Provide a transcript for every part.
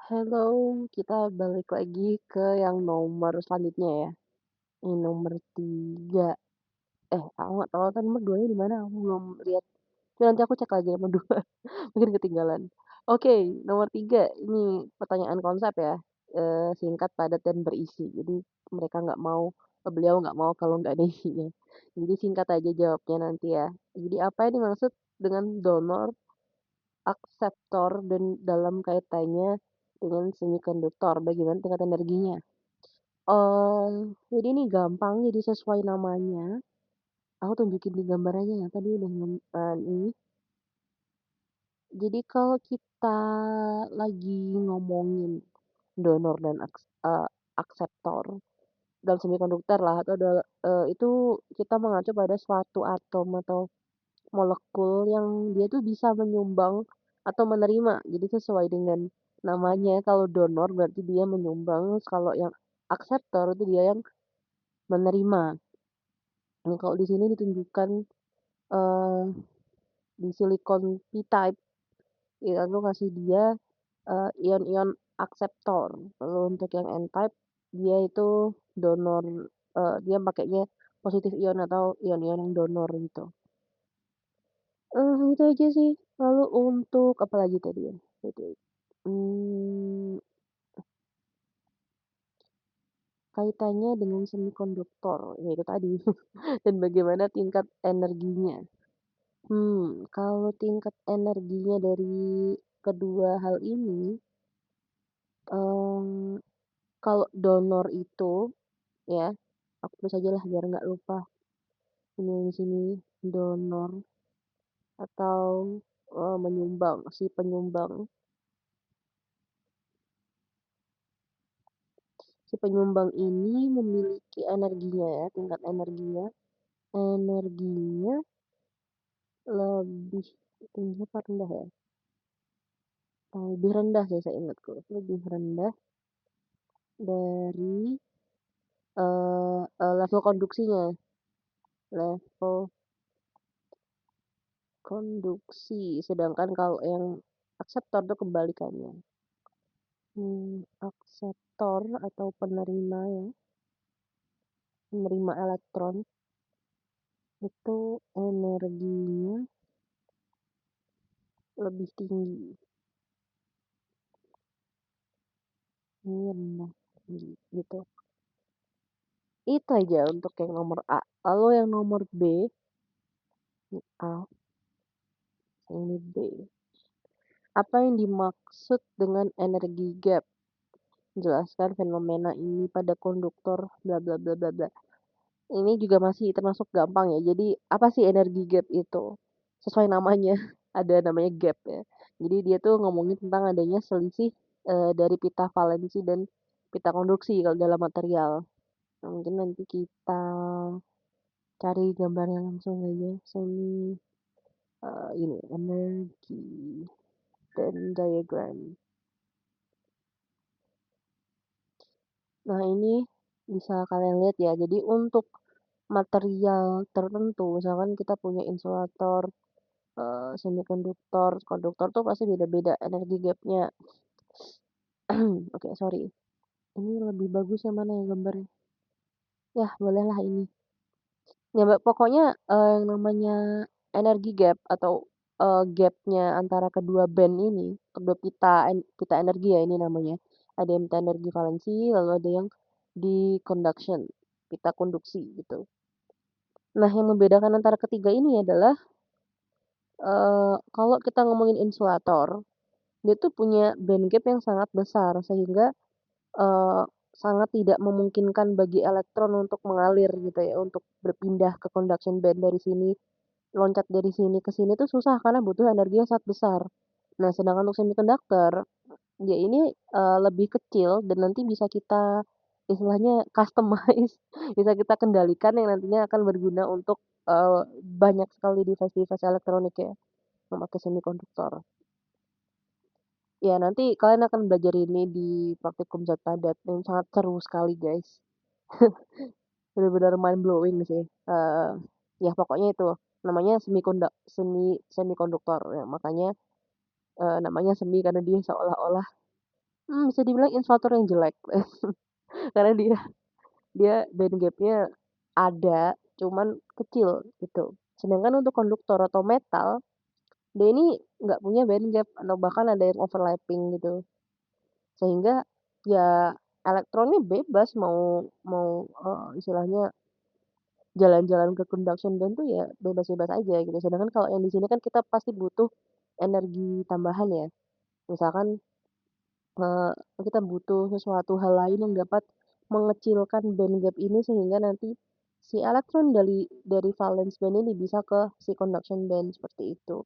Halo, kita balik lagi ke yang nomor selanjutnya ya. Ini nomor 3. Aku nggak tahu kan nomor 2-nya di mana, aku belum lihat. Tapi nanti aku cek lagi nomor 2, mungkin ketinggalan. Oke, nomor 3 ini pertanyaan konsep ya, singkat, padat, dan berisi. Jadi beliau nggak mau kalau nggak ada isinya. Jadi singkat aja jawabnya nanti ya. Jadi apa yang dimaksud dengan donor, akseptor, dan dalam kaitannya dengan semikonduktor, bagaimana tingkat energinya? Jadi ini gampang, jadi sesuai namanya, aku tunjukin di gambar aja ya, tadi udah ini. Jadi kalau kita lagi ngomongin donor dan akseptor dalam semikonduktor lah itu kita mengacu pada suatu atom atau molekul yang dia tuh bisa menyumbang atau menerima. Jadi sesuai dengan namanya, kalau donor berarti dia menyumbang, kalau yang akseptor itu dia yang menerima. Nah, kalau di sini ditunjukkan, eee, di silikon P-type, ya aku kasih dia, ion-ion akseptor. Lalu untuk yang N-type, dia itu donor, dia pakainya positif ion atau ion-ion yang donor gitu. Itu aja sih. Lalu untuk apalagi tadi ya, itu, mmm, kaitannya dengan semikonduktor, ya itu tadi, dan bagaimana tingkat energinya. Kalau tingkat energinya dari kedua hal ini, mmm, kalau donor itu ya, aku tulis ajalah biar nggak lupa, ini di sini, donor atau, menyumbang, si penyumbang. Si penyumbang ini memiliki energinya ya, tingkat energinya lebih tinggi apa rendah ya? Lebih rendah sih seingatku, lebih rendah dari, level konduksinya. Level konduksi, sedangkan kalau yang akseptor tuh kebalikannya. Akseptor atau penerima ya, penerima elektron itu energinya lebih tinggi, ini rendah, tinggi, gitu. Itu aja untuk yang nomor A. Lalu yang nomor B, ini A, ini B. Apa yang dimaksud dengan energi gap? Jelaskan fenomena ini pada konduktor bla bla bla bla bla. Ini juga masih termasuk gampang ya. Jadi apa sih energi gap itu? Sesuai namanya, ada namanya gap ya. Jadi dia tuh ngomongin tentang adanya selisih dari pita valensi dan pita konduksi kalau dalam material. Nah, mungkin nanti kita cari gambarnya langsung aja. Semi ini energi dan diagram. Nah, ini bisa kalian lihat ya. Jadi untuk material tertentu, misalkan kita punya insulator, semikonduktor, konduktor tuh pasti beda-beda energi gapnya. Oke, sorry. Ini lebih bagus yang mana ya gambarnya? Ya, bolehlah ini. Ya, pokoknya, yang namanya energi gap atau, gap-nya antara kedua band ini, kedua pita energi ya ini namanya. Ada yang pita energi valensi, lalu ada yang di conduction, pita konduksi gitu. Nah, yang membedakan antara ketiga ini adalah, kalau kita ngomongin insulator, dia tuh punya band gap yang sangat besar sehingga, eee, sangat tidak memungkinkan bagi elektron untuk mengalir gitu ya, untuk berpindah ke conduction band dari sini, loncat dari sini ke sini tuh susah karena butuh energi yang sangat besar. Nah, sedangkan untuk semiconductor, dia ini, lebih kecil dan nanti bisa kita istilahnya customize, bisa kita kendalikan yang nantinya akan berguna untuk, banyak sekali device-device elektronik ya, memakai semikonduktor. Ya, nanti kalian akan belajar ini di praktikum zat padat yang sangat seru sekali, guys. Benar-benar mind blowing sih. Ya pokoknya itu, namanya semikonduktor ya, makanya, namanya semi karena dia seolah-olah Bisa dibilang insulator yang jelek. Karena dia dia band gap-nya ada, cuman kecil gitu. Sedangkan untuk konduktor atau metal, dia ini nggak punya band gap atau bahkan ada yang overlapping gitu. Sehingga ya elektronnya bebas mau mau, istilahnya jalan-jalan ke conduction band tuh ya bebas-bebas aja gitu. Sedangkan kalau yang di sini kan kita pasti butuh energi tambahan ya. Misalkan, eee, kita butuh sesuatu hal lain yang dapat mengecilkan band gap ini sehingga nanti si elektron dari valence band ini bisa ke si conduction band seperti itu.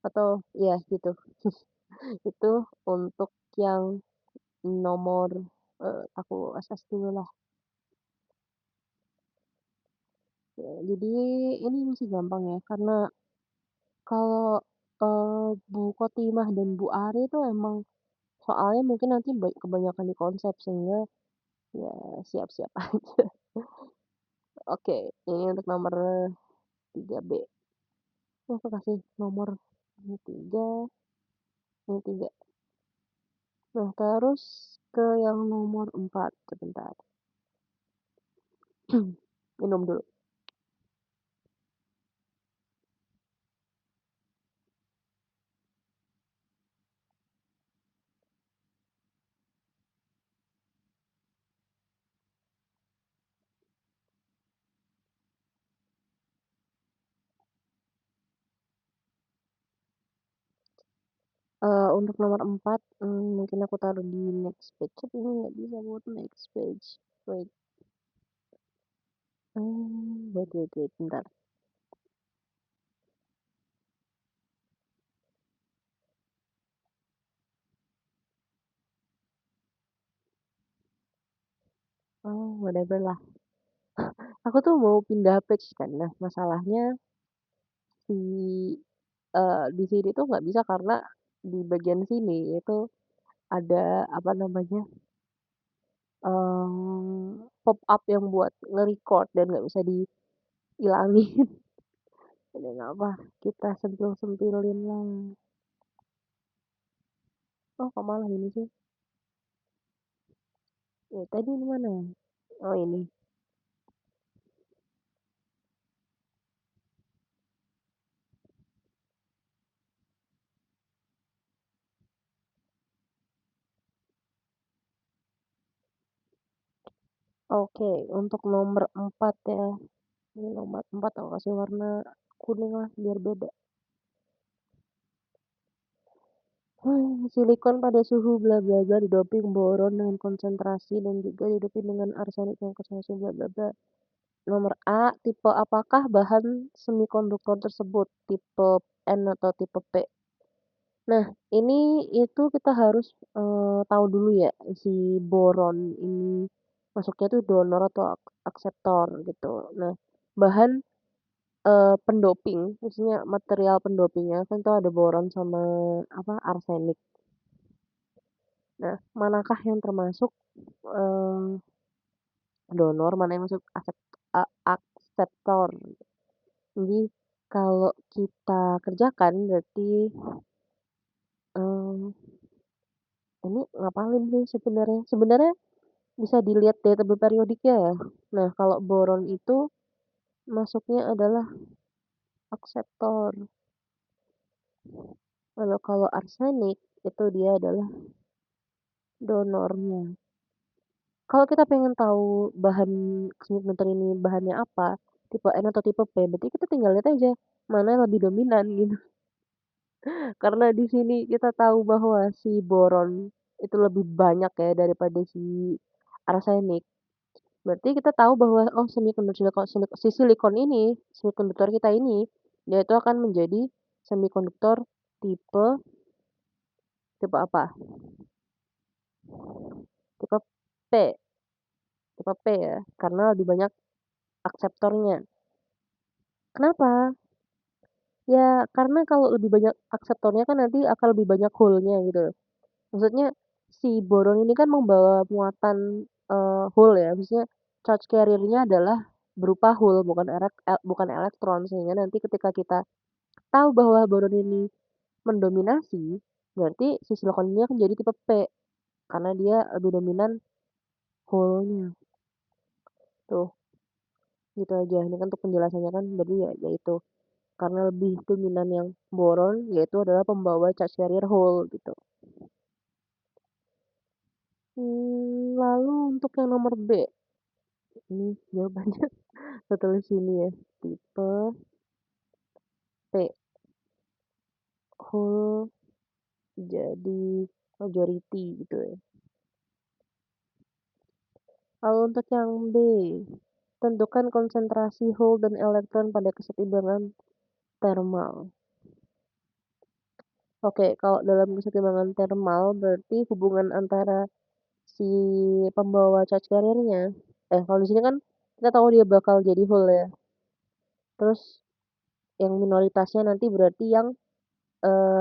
Atau ya gitu. Itu untuk yang nomor, aku assess dululah. Jadi ini masih gampang ya karena kalau, Bu Kotimah dan Bu Ari itu emang soalnya mungkin nanti kebanyakan di konsep sehingga ya siap-siap aja. Oke, ini untuk nomor 3B. Aku kasih nomor ini 3, ini 3. Nah, terus ke yang nomor 4, sebentar. Minum dulu. Untuk nomor 4, mungkin aku taruh di next page, tapi ini nggak bisa buat next page. Wait, wait, bentar. Whatever lah. Aku tuh mau pindah page kan. Nah, masalahnya si di sini tuh nggak bisa karena di bagian sini itu ada, apa namanya, pop-up yang buat nge-record dan nggak bisa dihilangin. Jadi nggak apa, kita sentil-sentilin lah. Oh, kok malah ini sih? Tadi ini mana? Oh, ini. Oke, untuk nomor 4 ya. Ini nomor 4 aku kasih warna kuning lah biar beda. Silikon pada suhu bla bla bla didoping boron dengan konsentrasi dan juga didoping dengan arsenik yang konsentrasi bla bla bla. Nomor A, tipe apakah bahan semikonduktor tersebut? Tipe N atau tipe P? Nah, ini itu kita harus, tahu dulu ya si boron ini masuknya tuh donor atau akseptor gitu. Nah, bahan, pendoping, maksudnya material pendopingnya kan tuh ada boron sama apa, arsenik. Nah, manakah yang termasuk, eee, donor, mana yang masuk akseptor. Jadi kalau kita kerjakan berarti, eee, ini ngapalin sih sebenarnya. Sebenarnya bisa dilihat dari tabel periodiknya ya. Nah, kalau boron itu masuknya adalah akseptor. Lalu kalau arsenik itu dia adalah donornya. Kalau kita pengen tahu bahan semikonductor ini bahannya apa, tipe N atau tipe P, berarti kita tinggal lihat aja mana yang lebih dominan gitu. Karena di sini kita tahu bahwa si boron itu lebih banyak ya daripada si arsenik. Berarti kita tahu bahwa oh si silikon ini, semikonduktor kita ini, dia itu akan menjadi semikonduktor tipe tipe apa? Tipe P, tipe P ya, karena lebih banyak akseptornya. Kenapa? Ya karena kalau lebih banyak akseptornya kan nanti akan lebih banyak hole-nya gitu loh. Maksudnya si boron ini kan membawa muatan, hole ya, maksudnya charge carrier-nya adalah berupa hole bukan elektron, sehingga nanti ketika kita tahu bahwa boron ini mendominasi, berarti si silikon ini akan jadi tipe P. karena dia lebih dominan hole-nya. Tuh, gitu aja. Ini kan untuk penjelasannya kan berarti ya yaitu karena lebih dominan yang boron yaitu adalah pembawa charge carrier hole gitu. Lalu untuk yang nomor B, ini jawabannya saya sini ya. Tipe P, hole jadi majority gitu ya. Lalu untuk yang B, tentukan konsentrasi hole dan elektron pada kesetimbangan thermal. Oke, kalau dalam kesetimbangan thermal berarti hubungan antara si pembawa charge carrier-nya. Kalau di sini kan kita tahu dia bakal jadi hole ya. Terus yang minoritasnya nanti berarti yang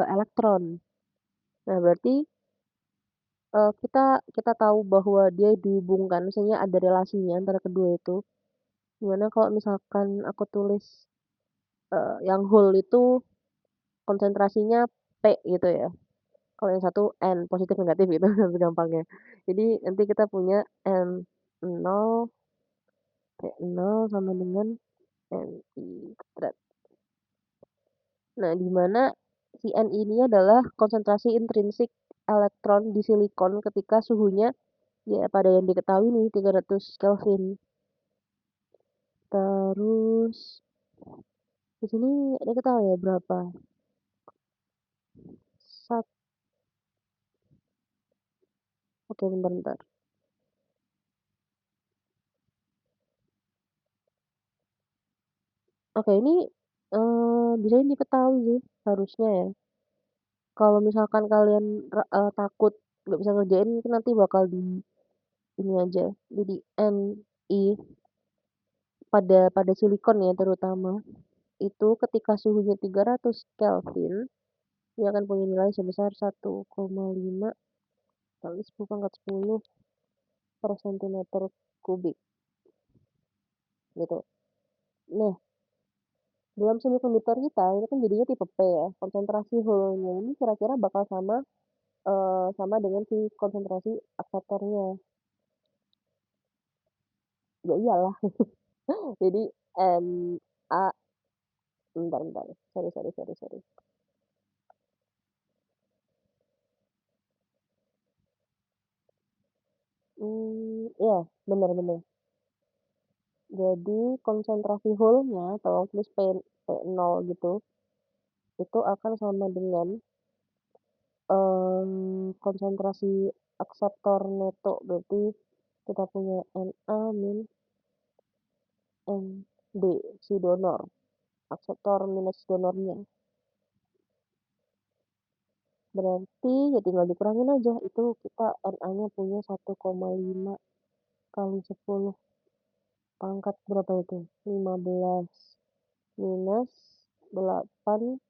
elektron. Nah, berarti kita kita tahu bahwa dia dihubungkan, misalnya ada relasinya antara kedua itu. Gimana kalau misalkan aku tulis yang hole itu konsentrasinya P gitu ya. Kalau yang satu N, positif negatif gitu lebih gampangnya. Jadi nanti kita punya N0, P0 sama dengan Ni kuadrat. Nah, di mana si N ini adalah konsentrasi intrinsik elektron di silikon ketika suhunya ya pada yang diketahui nih 300 Kelvin. Terus di sini ada kita tahu ya berapa? Sat Oke, bentar-bentar. Oke, ini bisa diketahui sih harusnya ya. Kalau misalkan kalian takut nggak bisa ngerjain mungkin nanti bakal di ini aja. Jadi Ni pada silikon ya terutama itu ketika suhunya 300 Kelvin dia akan punya nilai sebesar 1,5 kali 10 pangkat 10 per centimeter kubik gitu. Nah, dalam semikonduktor kita ini kan jadinya tipe P ya. Konsentrasi hole-nya ini kira-kira bakal sama dengan si konsentrasi akseptornya. Ya iyalah. Jadi A bentar. Sorry. Iya, benar. Jadi konsentrasi hole-nya kalau tulis P0 gitu, itu akan sama dengan konsentrasi akseptor neto. Berarti kita punya Na min Md si donor, akseptor minus donornya. Berarti ya tinggal dikurangin aja. Itu kita Na-nya punya 1,5 kali 10 pangkat berapa itu? 15 minus 8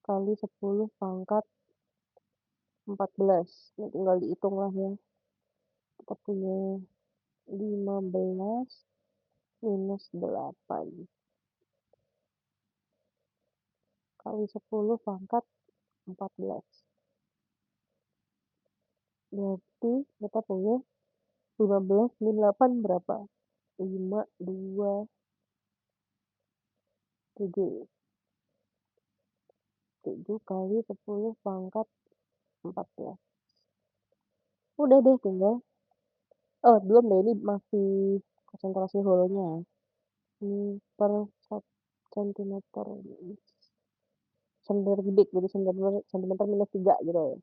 kali 10 pangkat 14. Ini tinggal dihitung lah ya. Kita punya 15 minus 8 kali 10 pangkat 14. Berarti kita punya 15 min 8 berapa? 5, 2, 7. 7 kali 10 pangkat 14. Udah deh tinggal. Oh, belum deh. Ini masih konsentrasi holonya. Ini per 1 centimeter. Centimeter kubik. Jadi centimeter minus 3 gitu ya.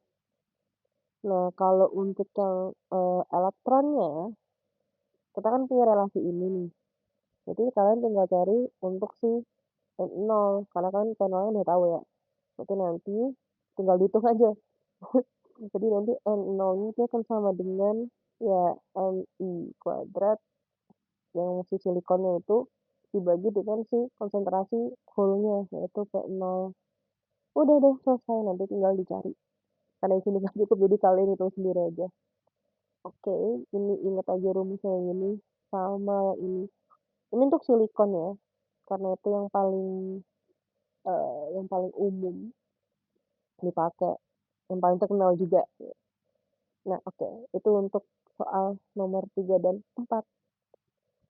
Nah, kalau untuk yang elektronnya, kita kan punya relasi ini nih. Jadi kalian tinggal cari untuk si N0, karena kan N0 udah tahu ya. Jadi nanti tinggal dihitung aja. Jadi nanti N0 itu akan sama dengan ya Ni kuadrat yang si silikonnya itu dibagi dengan si konsentrasi hole-nya yaitu P0. Udah deh selesai, nanti tinggal dicari. Karena itu nggak cukup jadi kalian hitung sendiri aja. Oke, ini ingat aja rumusnya yang ini sama yang ini. Ini untuk silikon ya, karena itu yang paling umum dipakai, yang paling terkenal juga. Nah, oke, itu untuk soal nomor 3 dan 4.